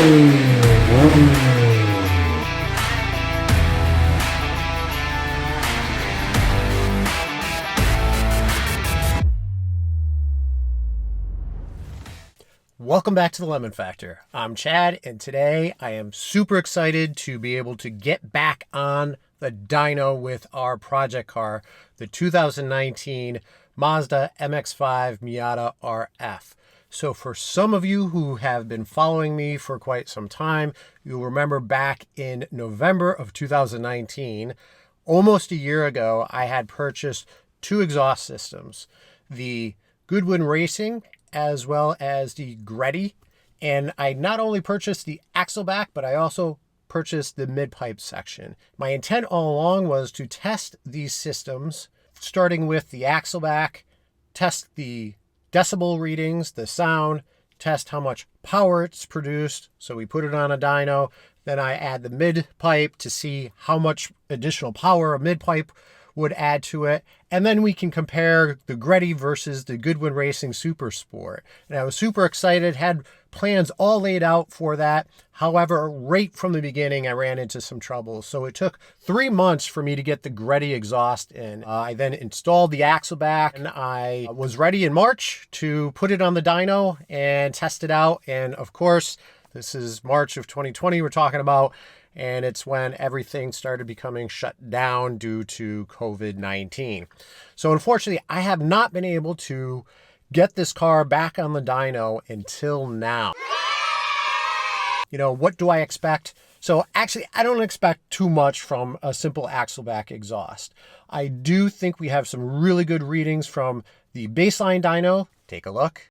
Welcome back to the Lemon Factor. I'm Chad, and today I am super excited to be able to get back on the dyno with our project car, the 2019 Mazda MX-5 Miata RF. So for some of you who have been following me for quite some time, you'll remember back in November of 2019, almost a year ago, I had purchased two exhaust systems, the Goodwin Racing as well as the Greddy. And I not only purchased the axle back, but I also purchased the mid-pipe section. My intent all along was to test these systems, starting with the axle back, test the decibel readings, the sound, test how much power it's produced. So we put it on a dyno. Then I add the mid-pipe to see how much additional power a mid-pipe would add to it. And then we can compare the Greddy versus the Goodwin Racing Super Sport. And I was super excited, had plans all laid out for that. However, right from the beginning, I ran into some trouble. So it took 3 months for me to get the Greddy exhaust in. I then installed the axle back, and I was ready in March to put it on the dyno and test it out. And of course, this is March of 2020 we're talking about, and it's when everything started becoming shut down due to COVID-19. So unfortunately, I have not been able to get this car back on the dyno until now. You know, what do I expect? So actually, I don't expect too much from a simple axle back exhaust. I do think we have some really good readings from the baseline dyno. Take a look.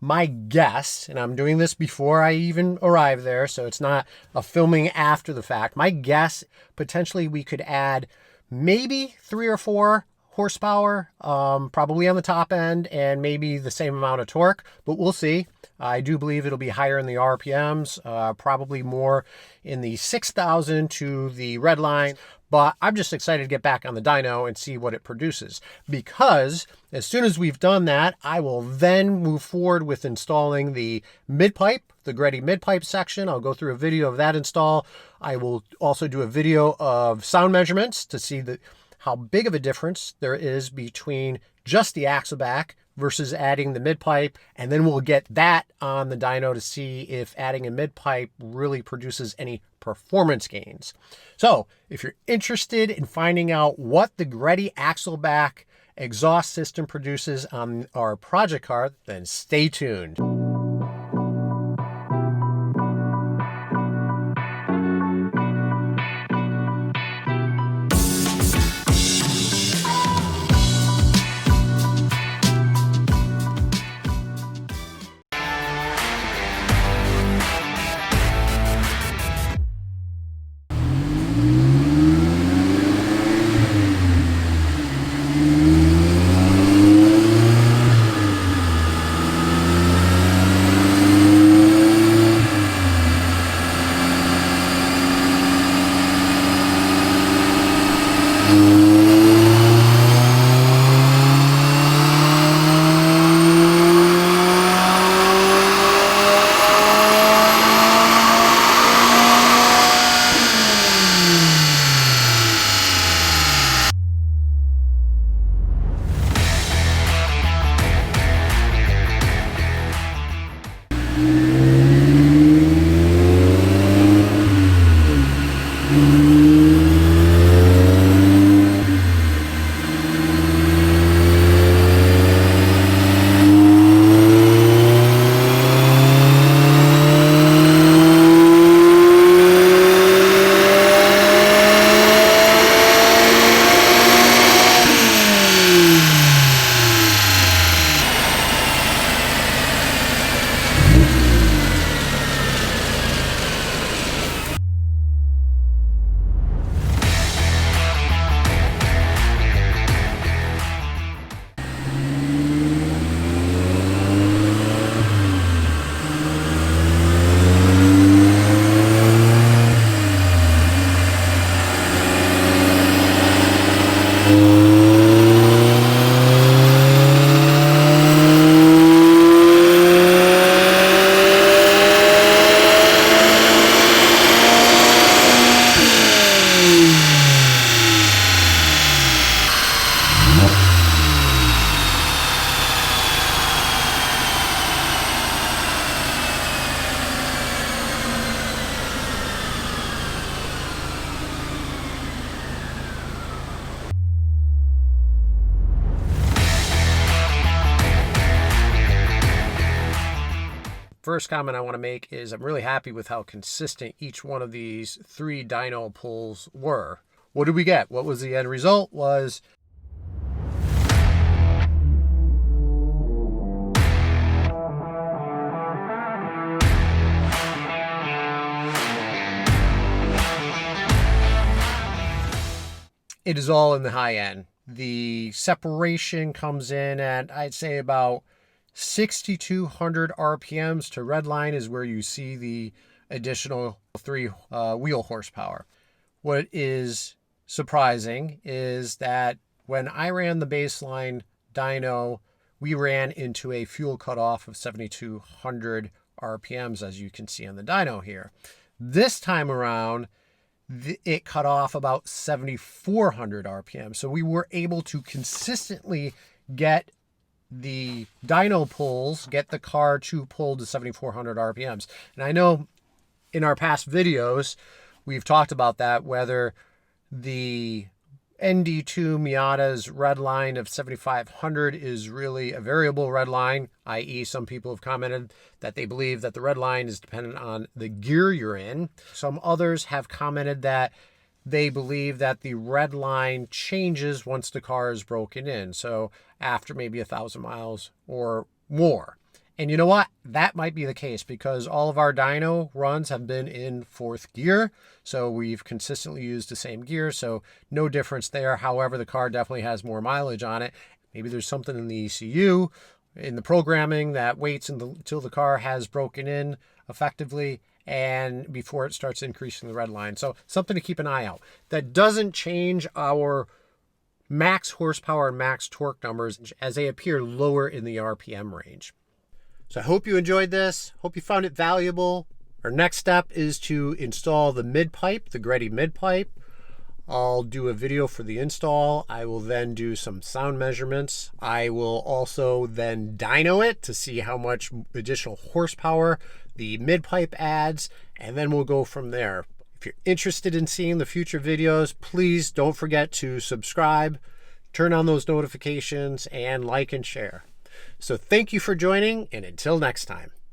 My guess, and I'm doing this before I even arrive there, so it's not a filming after the fact. My guess, potentially we could add maybe 3 or 4 horsepower, probably on the top end, and maybe the same amount of torque, but we'll see. I do believe it'll be higher in the RPMs, probably more in the 6,000 to the red line. But I'm just excited to get back on the dyno and see what it produces, because as soon as we've done that, I will then move forward with installing the mid-pipe, the Greddy mid-pipe section. I'll go through a video of that install. I will also do a video of sound measurements to see how big of a difference there is between just the axle back versus adding the mid-pipe, and then we'll get that on the dyno to see if adding a mid-pipe really produces any performance gains. So if you're interested in finding out what the Greddy axle back exhaust system produces on our project car, then stay tuned. first comment I want to make is I'm really happy with how consistent each one of these 3 dyno pulls were. What did we get? What was the end result? Was it is all in the high end. The separation comes in at, I'd say, about 6,200 RPMs to redline is where you see the additional 3 wheel horsepower. What is surprising is that when I ran the baseline dyno, we ran into a fuel cutoff of 7,200 RPMs, as you can see on the dyno here. This time around, it cut off about 7,400 RPM. So we were able to consistently get the dyno pulls, get the car to pull to 7,400 RPMs. And I know in our past videos, we've talked about that, whether the ND2 Miata's red line of 7,500 is really a variable red line, i.e. some people have commented that they believe that the red line is dependent on the gear you're in. Some others have commented that they believe that the red line changes once the car is broken in. So after maybe 1,000 miles or more. And you know what? That might be the case because all of our dyno runs have been in 4th gear. So we've consistently used the same gear. So no difference there. However, the car definitely has more mileage on it. Maybe there's something in the ECU, in the programming that waits until the car has broken in effectively and before it starts increasing the red line. So something to keep an eye out. That doesn't change our max horsepower and max torque numbers as they appear lower in the RPM range. So I hope you enjoyed this. Hope you found it valuable. Our next step is to install the mid pipe, the Greddy mid pipe. I'll do a video for the install. I will then do some sound measurements. I will also then dyno it to see how much additional horsepower the mid pipe adds, and then we'll go from there. If you're interested in seeing the future videos, please don't forget to subscribe, turn on those notifications, and like and share. So thank you for joining, and until next time.